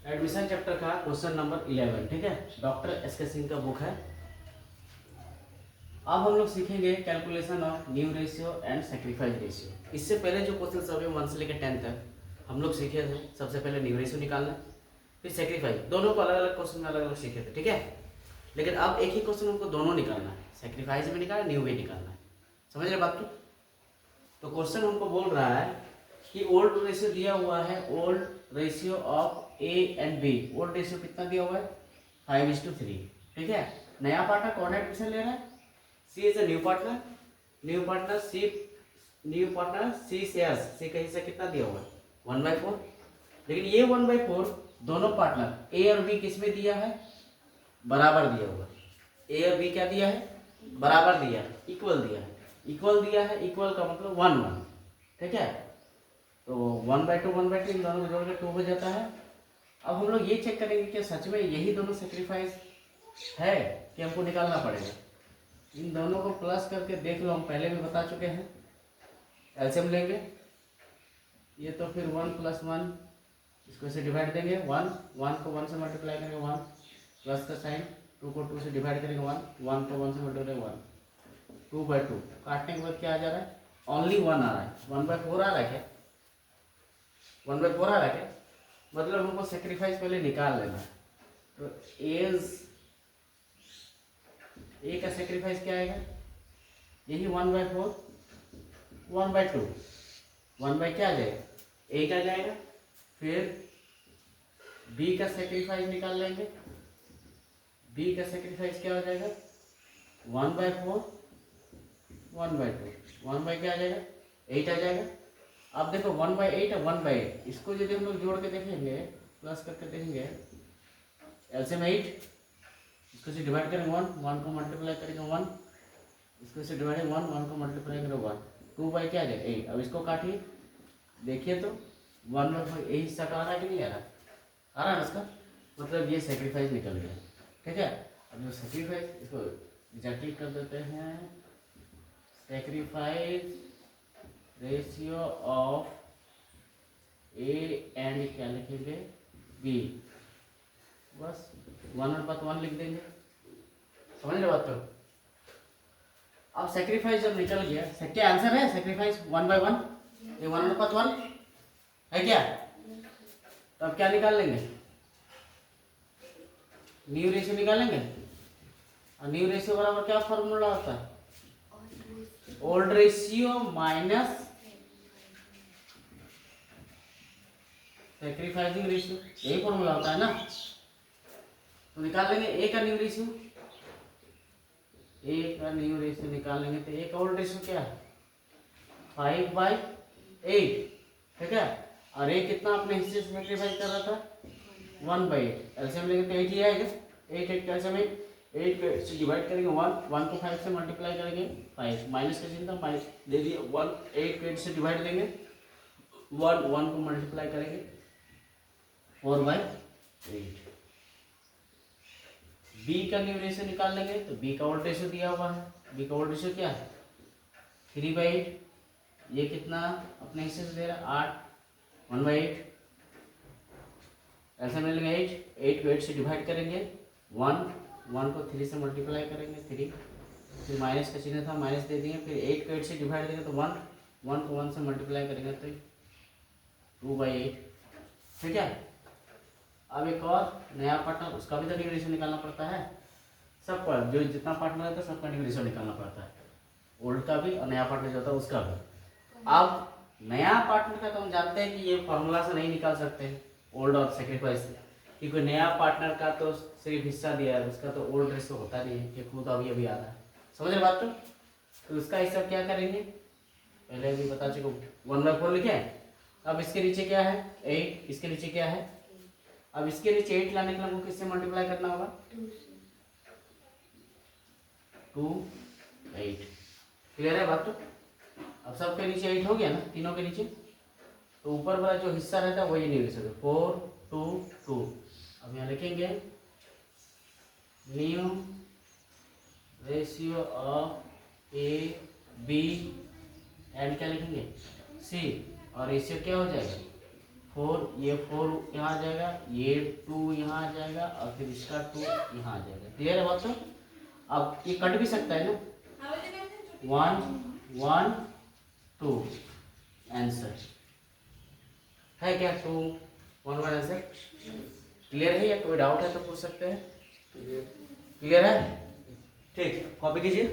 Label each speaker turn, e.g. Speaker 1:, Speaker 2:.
Speaker 1: Admission chapter का question number 11, ठीक है, डॉक्टर एस के सिंह का बुक है। अब हम लोग सीखेंगे calculation of new ratio and sacrifice ratio. इससे पहले जो क्वेश्चन सभी 1 से लेकर 10 तक हम लोग सीखे थे, सबसे पहले न्यू रेशियो निकालना, फिर सेक्रीफाइस, दोनों को अलग अलग क्वेश्चन में अलग अलग सीखे थे, ठीक है। लेकिन अब एक ही क्वेश्चन हमको दोनों निकालना है, सेक्रीफाइस भी निकालना, न्यू भी निकालना है। समझ रहे बात? तो क्वेश्चन हमको बोल रहा है कि ओल्ड रेशियो दिया हुआ है, old ratio of A and B. Old ratio कितना दिया हुआ है? 5:3, ठीक है। नया पार्टनर कौन एडमिशन ले रहा है? C is a new partner, new partner C shares, C का हिस्सा कितना दिया हुआ है? 1/4। लेकिन ये 1/4 दोनों पार्टनर ए और बी किस में दिया है? बराबर दिया हुआ है। ए और बी क्या दिया है? बराबर दिया है, इक्वल दिया है। इक्वल दिया है, इक्वल का मतलब 1/1, ठीक है। तो 1/2 1/2 इन दोनों को जोड़ के 2 हो जाता है। अब हम लोग ये चेक करेंगे कि सच में यही दोनों सेक्रीफाइस है कि हमको निकालना पड़ेगा। इन दोनों को प्लस करके देख लो, हम पहले भी बता चुके हैं। एलसीएम लेंगे, ये तो फिर 1 + 1, इसको से डिवाइड देंगे 1, 1 को 1 से मल्टीप्लाई करेंगे 1, प्लस का साइन, 2 को 2 से डिवाइड करेंगे 1, 1 को 1 से मल्टीप्लाई 1, 2/2। काटने के बाद क्या आ जा रहा है? ओनली 1 आ रहा है। 1/4 आ रहा है क्या? 1/4 आ रहा है क्या? मतलब हमको सेक्रीफाइस पहले निकाल लेना है। तो ए का सेक्रीफाइस क्या आएगा? यही 1/4, 1/2, 1 क्या आ जाएगा? ए क्या जाएगा। फिर बी का सेक्रीफाइस निकाल लेंगे। बी का सेक्रीफाइस क्या हो जाएगा? 1/4, 1/2, 1 क्या आ जाएगा? 8 आ जाएगा। अब देखो 1/8 है, 1/8, इसको यदि हम लोग जोड़ के देखेंगे, प्लस करके देखेंगे, एलसीएम 8, इसको से डिवाइड करेंगे 1, 1 को मल्टीप्लाई करेंगे 1, इसको से डिवाइड 1, 1 को मल्टीप्लाई करेंगे 1, 2 क्या आ जाएगा? 8। अब इसको काटिए, देखिए तो 1/4 ए हिस्सा का आ रहा है कि नहीं आ रहा? आ रहा है ना इसका, मतलब ये सेक्रीफाइस निकल गया, ठीक है। अब जो सेक्रीफाइस, इसको एग्जैक्टली कर देते हैं, sacrifice ratio of A and क्या लिखेंगे? बी। बस 1/1 लिख देंगे। समझ रहे बात? तो अब सेक्रीफाइस जब निकल गया, क्या आंसर है? सेक्रीफाइस 1/1, ये 1/1 है क्या? तो अब क्या निकाल लेंगे? न्यू रेशियो निकालेंगे। और न्यू रेशियो बराबर क्या फॉर्मूला होता है? Old ratio minus sacrificing ratio, यही फॉर्मूला होता है ना। तो निकाल लेंगे ए का न्यू रेशियो, ए का न्यू रेशियो निकाल लेंगे। तो ए का ओल्ड रेशियो क्या है? 5/8, ठीक है। और ए कितना अपने हिस्से से सेक्रीफाइस कर रहा था? 1/8। एलसीएम लेंगे तो 8 ही आएगा। 8 का एलसीएम 8 से डिवाइड करेंगे 1, 1 को 5 से मल्टीप्लाई करेंगे 5, माइनस का चिन्ह था, माइनस दे दिया 1, 8 को 8 से डिवाइड देंगे 1, 1 को मल्टीप्लाई करेंगे 4/8। बी का न्यू रेशियो निकाल लेंगे। तो बी का ओल्ड रेशियो दिया हुआ है, बी का ओल्ड रेशियो क्या है? 3/8। ये कितना अपने हिस्से से दे रहा है? 8, 1/8। ऐसे मिल लेंगे 8 को 8 से डिवाइड करेंगे 1, 1 को 3 से मल्टीप्लाई करेंगे 3, फिर माइनस का चिन्ह था, माइनस दे दिए। फिर 8 को 8 से डिवाइड देंगे तो 1, 1 को 1 से मल्टीप्लाई करेंगे तो 2/8, ठीक है। अब एक और नया पार्टनर, उसका भी तो न्यू रेशियो निकालना पड़ता है। सब पर जो जितना पार्टनर रहता है सबका न्यू रेशियो निकालना पड़ता है, ओल्ड का भी और नया पार्टनर जो होता है उसका भी। अब नया पार्टनर का तो हम जानते हैं कि ये फॉर्मूला से नहीं निकाल सकते ओल्ड और सेक्रीफाइस से, क्योंकि नया पार्टनर का तो सिर्फ हिस्सा दिया है, उसका तो ओल्ड रेशियो होता नहीं है, ये खुद अभी आ रहा है। समझ रहे बात? तो उसका हिस्सा क्या करेंगे? पहले भी बता चुके, 1/4 लिखे। अब इसके नीचे क्या है? 8, इसके नीचे क्या है? अब इसके नीचे 8 लाने के लिए हमको किससे मल्टीप्लाई करना होगा? 2, 8। क्लियर है बात? तो अब सबके नीचे 8 हो गया ना, तीनों के नीचे। तो ऊपर वाला जो हिस्सा रहता है वही न्यू रेशियो, 4, 2, 2। अब यहाँ लिखेंगे new ratio of A B and क्या लिखेंगे? सी। और रेशियो क्या हो जाएगा? 4, ये 4 यहाँ आ जाएगा, ये 2 यहाँ आ जाएगा और फिर इसका 2 यहाँ आ जाएगा। क्लियर है बात? तो अब ये कट भी सकता है ना, 1 1 2 आंसर है क्या? 2 1 1 आंसर। क्लियर है या कोई डाउट है तो पूछ सकते हैं? क्लियर है? ठीक, कॉपी कीजिए।